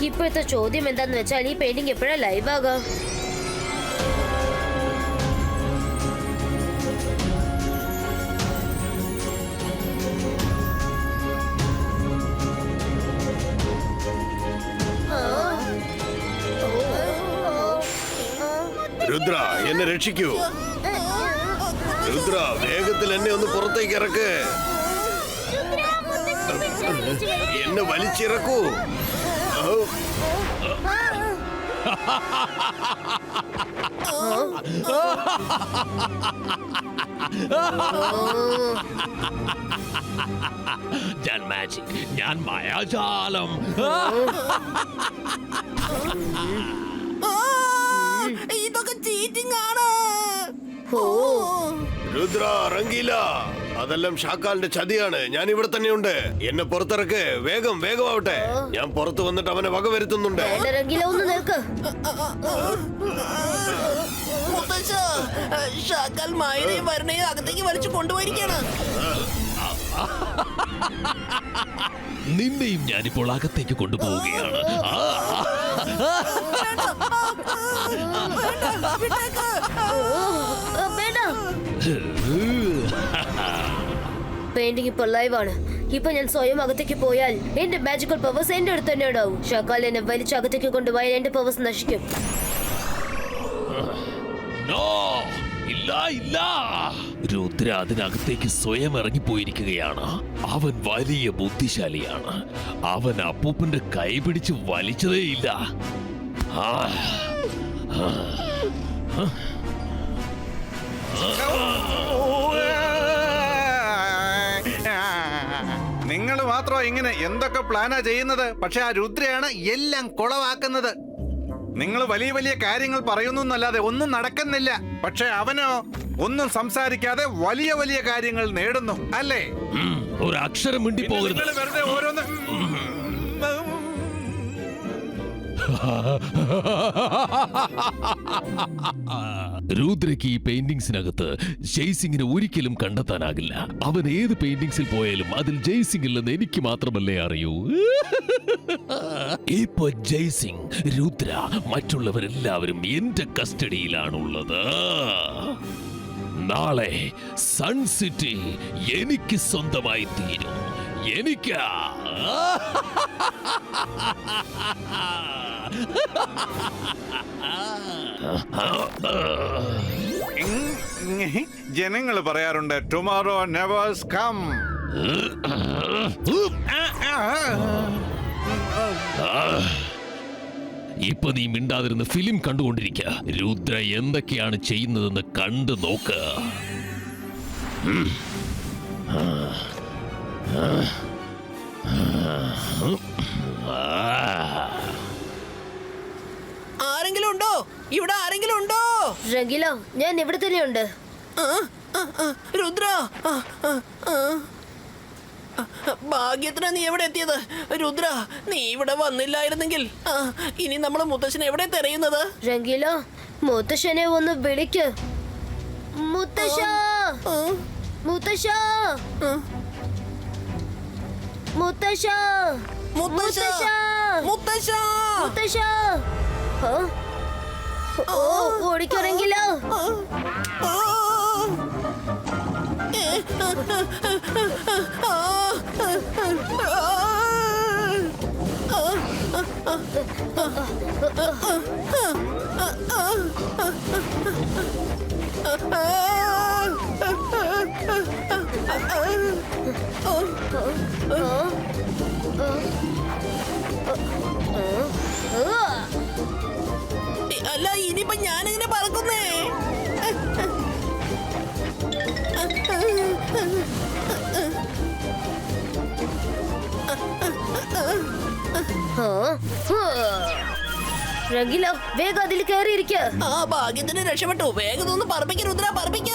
ഇപ്പോഴത്തെ ചോദ്യം എന്താന്ന് വെച്ചാൽ ഈ പെയിന്റിംഗ് എപ്പോഴാ ലൈവ് ആകാം?
രുദ്ര, എന്നെ രക്ഷിക്കൂ. രുദ്ര, വേഗത്തിൽ എന്നെ ഒന്ന് പുറത്തേക്ക് ഇറക്ക്. എന്നെ വലിച്ചിറക്കൂ.
ഞാൻ മാജിക്, ഞാൻ മായാജാലം.
ഇതൊക്കെ ചീറ്റിംഗ് ആണ്.
രുദ്ര, റംഗീല, അതെല്ലാം ഷാക്കാലിന്റെ ചതിയാണ്. ഞാൻ ഇവിടെ തന്നെയുണ്ട്. എന്നെ പുറത്തിറക്ക്. വേഗം വേഗമാവട്ടെ. ഞാൻ പുറത്തു വന്നിട്ട് അവനെ വകവരുത്തുന്നുണ്ട്.
ഒന്ന് നിൽക്ക്.
മുത്തശ്ശ, ഷാക്കാൽ മായനെയും വരണയും അകത്തേക്ക് വലിച്ചു കൊണ്ടുപോയിരിക്കാണ്.
നിന്നെയും ഞാനിപ്പോൾ അകത്തേക്ക് കൊണ്ടുപോവുകയാണ്.
പെയിന്റിംഗ് ഇപ്പോൾ ലൈവാണ്. ഇപ്പൊ ഞാൻ സ്വയം അകത്തേക്ക് പോയാൽ എന്റെ മാജിക്കൽ പവേഴ്സ് എന്റെ അടുത്ത് തന്നെ ഉണ്ടാവും. ഷാക്കാൽ എന്നെ വലിച്ച് അകത്തേക്ക് കൊണ്ടുപോയാൽ എന്റെ പവേഴ്സ് നശിക്കും.
ഇല്ല ഇല്ല, രുദ്ര അതിനകത്തേക്ക് സ്വയം ഇറങ്ങിപ്പോയിരിക്കുകയാണ്. അവൻ വലിയ ബുദ്ധിശാലിയാണ്. അവൻ അപ്പൂപ്പന്റെ കൈ പിടിച്ച് വലിച്ചതേയില്ല.
നിങ്ങൾ മാത്രം ഇങ്ങനെ എന്തൊക്കെ പ്ലാനാ ചെയ്യുന്നത്? പക്ഷെ ആ രുദ്രയാണ് എല്ലാം കുളവാക്കുന്നത്. നിങ്ങൾ വലിയ വലിയ കാര്യങ്ങൾ പറയുന്നു എന്നല്ലാതെ ഒന്നും നടക്കുന്നില്ല. പക്ഷെ അവനോ ഒന്നും സംസാരിക്കാതെ വലിയ വലിയ കാര്യങ്ങൾ നേടുന്നു, അല്ലേ?
ഒരു അക്ഷരം മിണ്ടി പോകരുത്.
വെറുതെ ഓരോന്ന്
രുദ്രയ്ക്ക് ഈ പെയിന്റിങ്സിനകത്ത് ജയ്സിംഗിനെ ഒരിക്കലും കണ്ടെത്താനാകില്ല. അവൻ ഏത് പെയിന്റിങ്സിൽ പോയാലും അതിൽ ജയ്സിംഗ് ഇല്ലെന്ന് എനിക്ക് മാത്രമല്ലേ അറിയൂ. ഇപ്പൊ ജയ്സിംഗ്, രുദ്ര, മറ്റുള്ളവരെല്ലാവരും എന്റെ കസ്റ്റഡിയിലാണുള്ളത്. നാളെ സൺ സിറ്റി എനിക്ക് സ്വന്തമായി തീരും. എനിക്ക്
ജനങ്ങൾ പറയാറുണ്ട് ടുമോറോ നെവേഴ്സ് കം.
ഇപ്പൊ നീ മിണ്ടാതിരുന്ന് ഫിലിം കണ്ടുകൊണ്ടിരിക്ക. രുദ്ര എന്തൊക്കെയാണ് ചെയ്യുന്നതെന്ന് കണ്ടു നോക്ക്.
ആരെങ്കിലും ഉണ്ടോ ഇവിടെ? ആരെങ്കിലും ഉണ്ടോ?
റംഗീല, ഞാൻ ഇവിടെ തന്നെയുണ്ട്.
രുദ്ര, ഭാഗ്യത്തിനാ നീ എവിടെ എത്തിയത്? രുദ്ര, നീ ഇവിടെ വന്നില്ലായിരുന്നെങ്കിൽ ഇനി നമ്മൾ മുത്തശ്ശനെ എവിടെ തെരയുന്നത്?
രംഗീല, മുത്തശ്ശനെ ഒന്ന് വിളിക്ക്. മുത്തശ്ശ, മുത്തശ്ശ, മുത്തശ്ശ,
മുത്തശ്ശ, മുത്തശ്ശ,
മുത്തശ്ശ. ഓ, ഓടിക്കോ രംഗീല.
അല്ല, ഇനിയിപ്പൊ ഞാനെങ്ങനെ പറക്കുന്നേ?
രംഗീല, വേഗം അതിൽ കയറിയിരിക്ക.
ഭാഗ്യത്തിന് രക്ഷപ്പെട്ടു. വേഗം ഒന്ന് പറപ്പിക്ക രുദ്ര, പറപ്പിക്ക.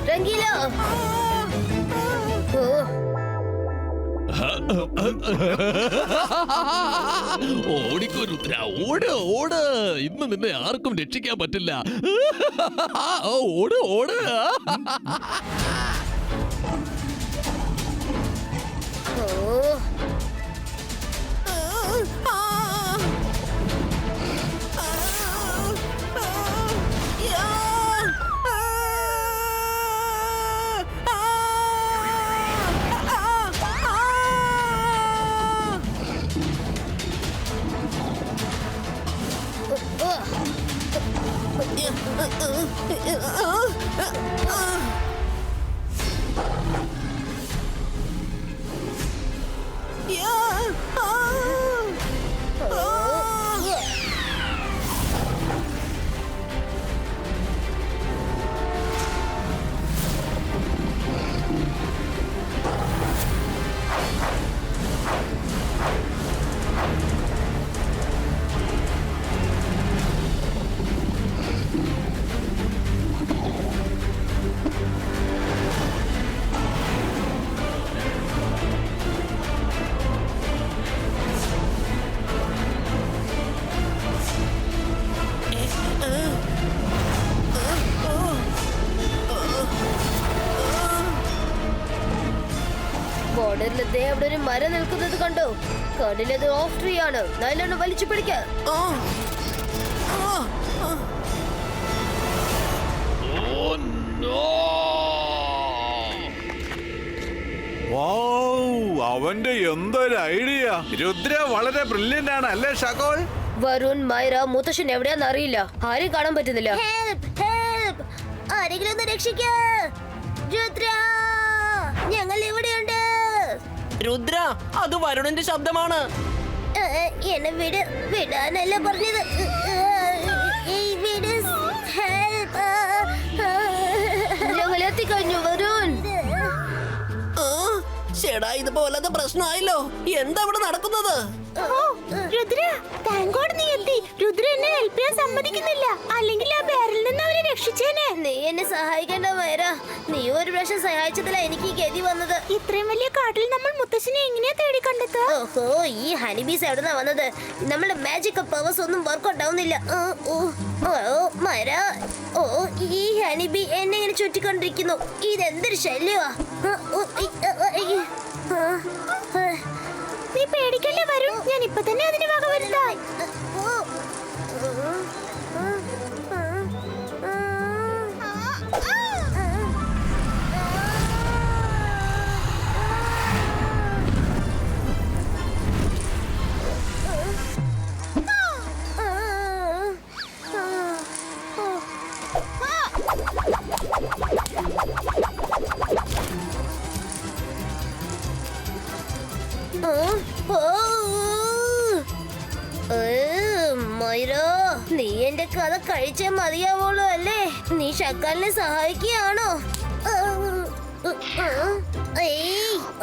രംഗീല,
ഓടിക്കോ രുദ്ര, ഓട് ഓട്. ഇന്ന് നിന്നെ ആർക്കും രക്ഷിക്കാൻ പറ്റില്ല. ഓട് ഓട്.
ബോർഡറിൽ അവിടെ ഒരു മരം നിൽക്കുന്നത് കണ്ടോ? കടലത് ഓഫ് ട്രീ ആണ്. നല്ലോണം വലിച്ചു പിടിക്ക.
അവന്റെ എന്തൊരു ഐഡിയ! രുദ്ര വളരെ ബ്രില്യന്റ് ആണ് അല്ലേ ഷാക്കോൾ?
വരുൺ, മൈറ, മുത്തശ്ശൻ എവിടെയാന്ന് അറിയില്ല. ആരും കാണാൻ പറ്റുന്നില്ല. ആരെങ്കിലും ഒന്ന് രക്ഷിക്കൂ. രുദ്ര, ഞങ്ങൾ ഇവിടെയുണ്ട്.
രുദ്ര, അത് വരുണിന്റെ ശബ്ദമാണ്.
എന്നെ വിടാനല്ല പറഞ്ഞത്. ഞങ്ങൾ എത്തിക്കഴിഞ്ഞു വരുൺ.
ചേടാ, ഇതിപ്പോ വല്ലാത്ത പ്രശ്നമായല്ലോ. എന്താ ഇവിടെ നടക്കുന്നത്?
രുദ്ര, താങ്ക് ഗോഡ് നീ എത്തി. രുദ്ര എന്നെ ഹെൽപ്പ് ചെയ്യാൻ സമ്മതിക്കുന്നില്ല. അല്ലെങ്കിൽ ആ ബാരിൽ നിന്ന് അവരെ രക്ഷിച്ചേനെ.
നീ എന്നെ സഹായിക്കേണ്ട മൈറ. നീ ഒരു പ്രാവശ്യം സഹായിച്ചതില എനിക്ക് ഈ ഗതി വന്നത്.
ഇത്രയും വലിയ കാട്ടിൽ നമ്മൾ മുത്തശ്ശനെ എങ്ങനെയാ തേടി കണ്ടെത്തുക?
ഓഹോ, ഈ ഹണിബീസ് എവിടുന്നാ വന്നത്? നമ്മുടെ മാജിക് പവേഴ്സ് ഒന്നും വർക്ക്ഔട്ട് ആവുന്നില്ല. മൈറ, ഈ ഹണിബി എന്നെ ഇങ്ങനെ ചുറ്റിക്കൊണ്ടിരിക്കുന്നു. ഇതെന്തൊരു ശല്യമാ.
നീ പേടിക്കല്ലേ വരും, ഞാൻ ഇപ്പൊ തന്നെ അതിന് വക വരുത്താം.
മൈറോ, നീ എന്റെ കഥ കഴിച്ചേ മതിയാവുള്ളൂ അല്ലേ? നീ ഷക്കാലിനെ സഹായിക്കുകയാണോ?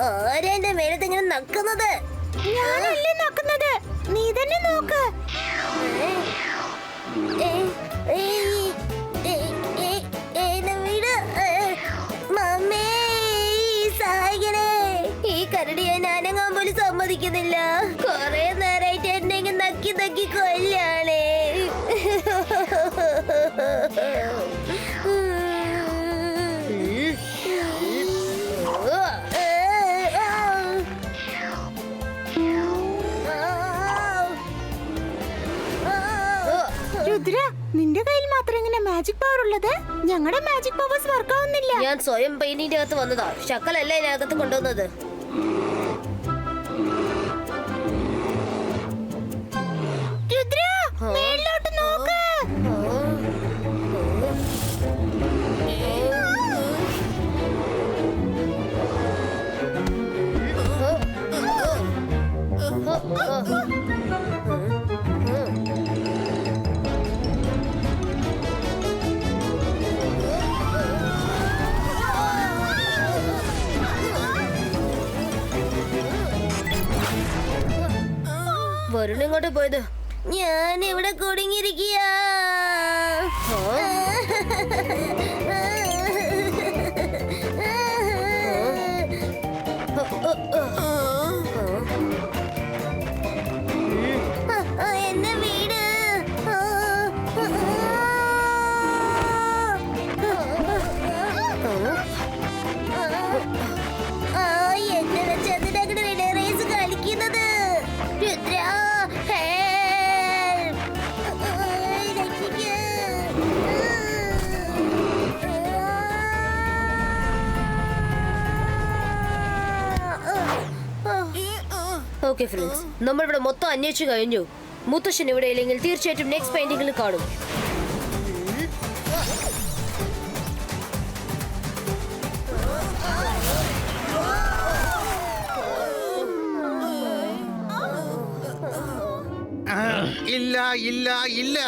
ആരാ എന്റെ മേലത്ത് ഇങ്ങനെ നക്കുന്നത്?
ഞാനല്ലേ നോക്കുന്നത്, നീ തന്നെ നോക്ക്.
ഈ കരടി ഞാൻ അനങ്ങാൻ പോലും സമ്മതിക്കുന്നില്ല. കൊറേ നേരമായിട്ട് എന്നെ നക്കി നക്കി കൊല്ലാണേ.
രുദ്ര, നിന്റെ കയ്യിൽ മാത്രം എങ്ങനെ മാജിക് പവർ ഉള്ളത്? ഞങ്ങളുടെ മാജിക് പവേഴ്സ് വർക്ക് ആവുന്നില്ല.
ഞാൻ സ്വയം പെയിന്റിന്റെ അകത്ത് വന്നതാ. ശക്കലല്ല ഇതിനകത്ത് കൊണ്ടുവന്നത്.
രുദ്ര, മേളിലോട്ട് നോക്ക്.
വരുൺ ഇങ്ങോട്ട് പോയത്? ഞാൻ ഇവിടെ കുടുങ്ങിയിരിക്കുക. എന്നെ വീട്. എന്നെ വെച്ച് അതിനങ്ങനെ റേസ് കളിക്കുന്നത്. രുദ്ര, ഓക്കെ ഫ്രണ്ട്സ്, നമ്മളിവിടെ മൊത്തം അന്വേഷിച്ചു കഴിഞ്ഞു. മുത്തശ്ശൻ ഇവിടെ ഇല്ലെങ്കിൽ തീർച്ചയായിട്ടും നെക്സ്റ്റ് പെയിന്റിംഗിൽ കാണും.
ഇല്ല ഇല്ല ഇല്ല.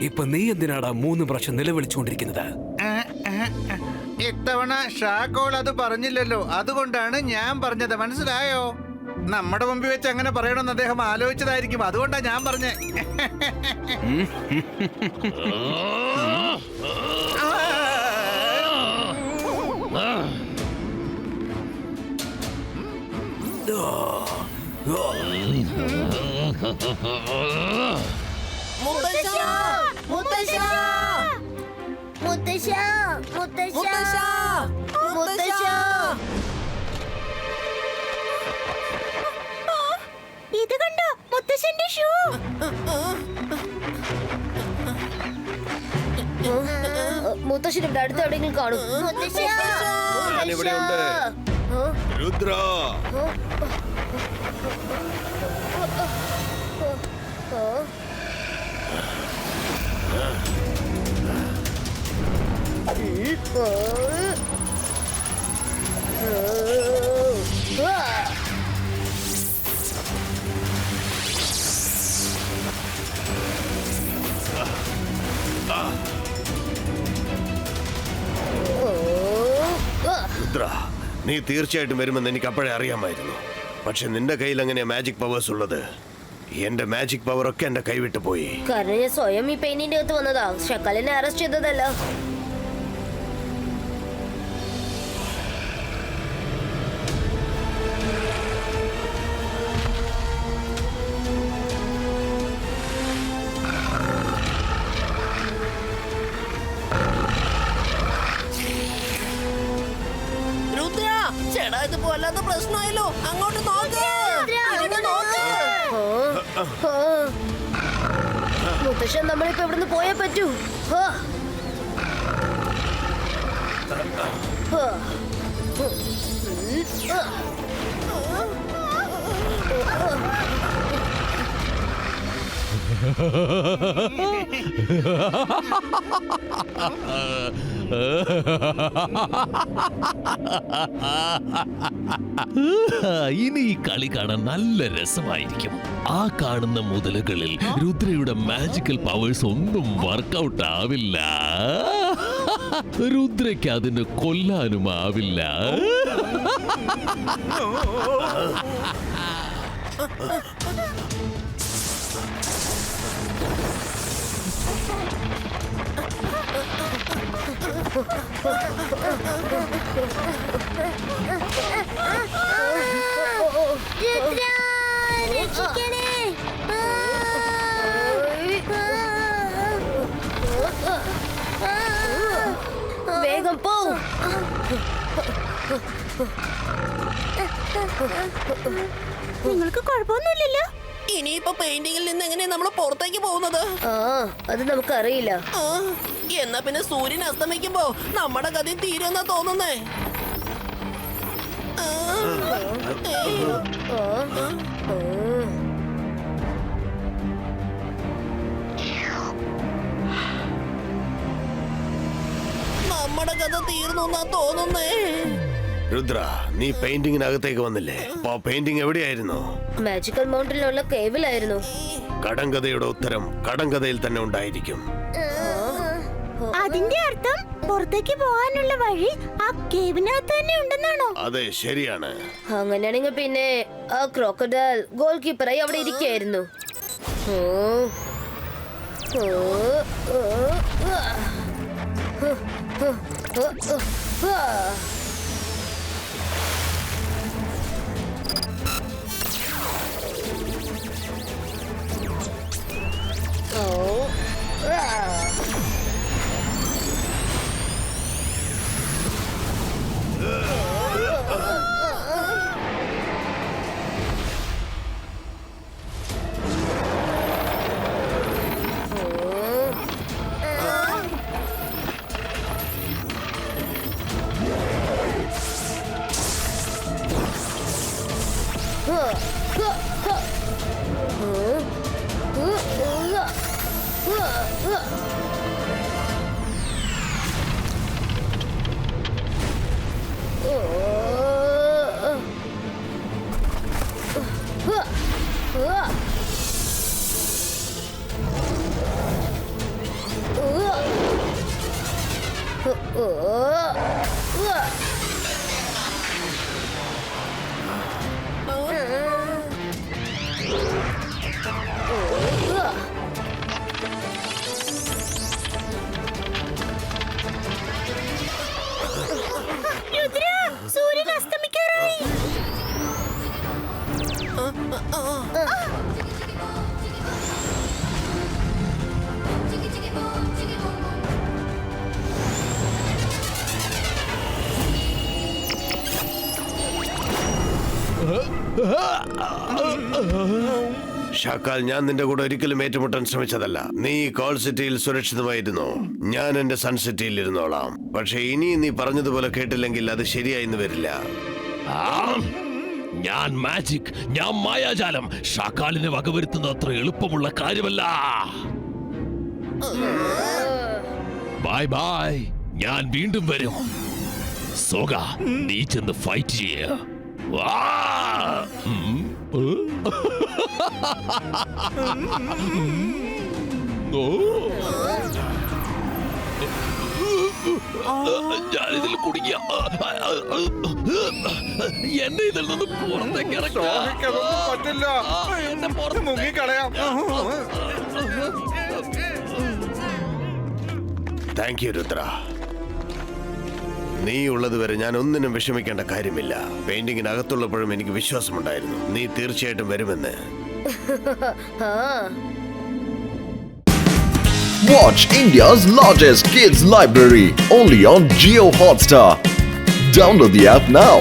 ഇപ്പൊ നീ എന്തിനാടാ 3 പ്രാവശ്യം നിലവിളിച്ചുകൊണ്ടിരിക്കുന്നത്?
ഇത്തവണ ഷാക്കോൾ അത് പറഞ്ഞില്ലല്ലോ, അതുകൊണ്ടാണ് ഞാൻ പറഞ്ഞത്. മനസ്സിലായോ? നമ്മുടെ മുമ്പിൽ വെച്ച് അങ്ങനെ പറയണമെന്ന് അദ്ദേഹം ആലോചിച്ചതായിരിക്കും, അതുകൊണ്ടാ ഞാൻ പറഞ്ഞേ.
ഇത് കണ്ടോ, മുത്തശ്ശന്റെ ഷൂ.
മുത്തശ്ശൻ ഇവിടെ അടുത്ത് എവിടെയെങ്കിലും കാണും.
ഞാനിവിടെയുണ്ട്. രുദ്ര, രുദ്ര, നീ തീർച്ചയായിട്ടും വരുമെന്ന് എനിക്ക് അപ്പോഴേ അറിയാമായിരുന്നു. പക്ഷെ നിന്റെ കയ്യിൽ എങ്ങനെയാ മാജിക് പവേഴ്സ് ഉള്ളത്? എന്റെ മാജിക് പവർ ഒക്കെ എന്റെ കൈവിട്ട് പോയി.
കാരണം ഞാൻ സ്വയം ഈ പെയിന്റിന്റെ അകത്ത് വന്നതാ. ഷക്കലിനെ അറസ്റ്റ് ചെയ്തതല്ല.
രുദ്ര, ചേട്ടാ ഇത് പോലാത്ത പ്രശ്നമായല്ലോ. അങ്ങോട്ട് നോക്ക്.
മുത്തശ്ശൻ നമ്മളിപ്പോ ഇവിടുന്ന് പോയേ പറ്റൂ.
ഇനി ഈ കളി കാണാൻ നല്ല രസമായിരിക്കും. ആ കാണുന്ന മുതലുകളിൽ രുദ്രയുടെ മാജിക്കൽ പവേഴ്സ് ഒന്നും വർക്കൗട്ട് ആവില്ല. രുദ്രയ്ക്ക് അതിന് കൊല്ലാനുമാവില്ല.
രുദ്ര, രക്ഷിക്കണേ.
വേഗം പോ.
നിങ്ങൾക്ക് കുഴപ്പമൊന്നുമില്ലല്ലോ?
ഇനിയിപ്പോ പെയിന്റിങ്ങിൽ നിന്ന് എങ്ങനെയാ നമ്മൾ പുറത്തേക്ക് പോകുന്നത്?
ആ, അത് നമുക്കറിയില്ല.
ആ, എന്നാ പിന്നെ സൂര്യൻ അസ്തമിക്കുമ്പോ നമ്മുടെ കഥ തീരുമെന്നാ തോന്നുന്നേ. ആ, ഏയ്. നമ്മുടെ കഥ തീർന്നു എന്നാ തോന്നുന്നേ.
രുദ്ര, നീ പെയിന്റിങ്ങിനകത്തേക്ക് വന്നില്ലേ? അപ്പൊ പെയിന്റിംഗ് എവിടെയായിരുന്നു?
മാജിക്കൽ മൗണ്ടനിലുള്ള കേവിലായിരുന്നു.
കടങ്കഥയുടെ ഉത്തരം കടങ്കഥയിൽ തന്നെ ഉണ്ടായിരിക്കും.
അതിന്റെ അർത്ഥം പുറത്തേക്ക് പോകാനുള്ള വഴി ആ കേവിനകത്ത് തന്നെ ഉണ്ടെന്നാണോ?
അതെ, ശരിയാണ്.
അങ്ങനെയാണെങ്കിൽ പിന്നെ ആ ക്രോക്കഡൈൽ ഗോൾ കീപ്പറായി അവിടെ ഇരിക്കായിരുന്നു.
രുദ്ര, സൂര്യൻ അസ്തമിക്കാറായി.
ഷാക്കാൽ, ഞാൻ നിന്റെ കൂടെ ഒരിക്കലും ഏറ്റുമുട്ടാൻ ശ്രമിച്ചതല്ല. നീ കോൾ സിറ്റിയിൽ സുരക്ഷിതമായിരുന്നു, ഞാൻ എന്റെ സൺ സിറ്റിയിൽ ഇരുന്നോളാം. പക്ഷെ ഇനി നീ പറഞ്ഞതുപോലെ കേട്ടില്ലെങ്കിൽ അത് ശരിയായിന്ന് വരില്ല.
ഞാൻ മാജിക്, ഞാൻ മായാജാലം. ഷാക്കാലിനെ വകവരുത്തുന്ന അത്ര എളുപ്പമുള്ള കാര്യമല്ല. ബൈ ബൈ, ഞാൻ വീണ്ടും വരും. സോഗ, നീ ചെന്ന് ഫൈറ്റ് ചെയ്യ. ഞാനിതിൽ കുടുങ്ങിയ എന്നെ ഇതിൽ നിന്ന് പുറത്തേക്ക്
ദ്രോഹിക്കതൊന്നും പറ്റില്ല. മുങ്ങിക്കളയാം.
Thank you Rudra. നീ ഉള്ളതുവരെ ഞാൻ ഒന്നിനും വിഷമിക്കേണ്ട കാര്യമില്ല. പെയിന്റിങ്ങിനകത്തുള്ളപ്പോഴും എനിക്ക് വിശ്വാസമുണ്ടായിരുന്നു നീ തീർച്ചയായിട്ടും വരുമെന്ന്.
Watch India's largest kids library only on Jio Hotstar. Download the app now.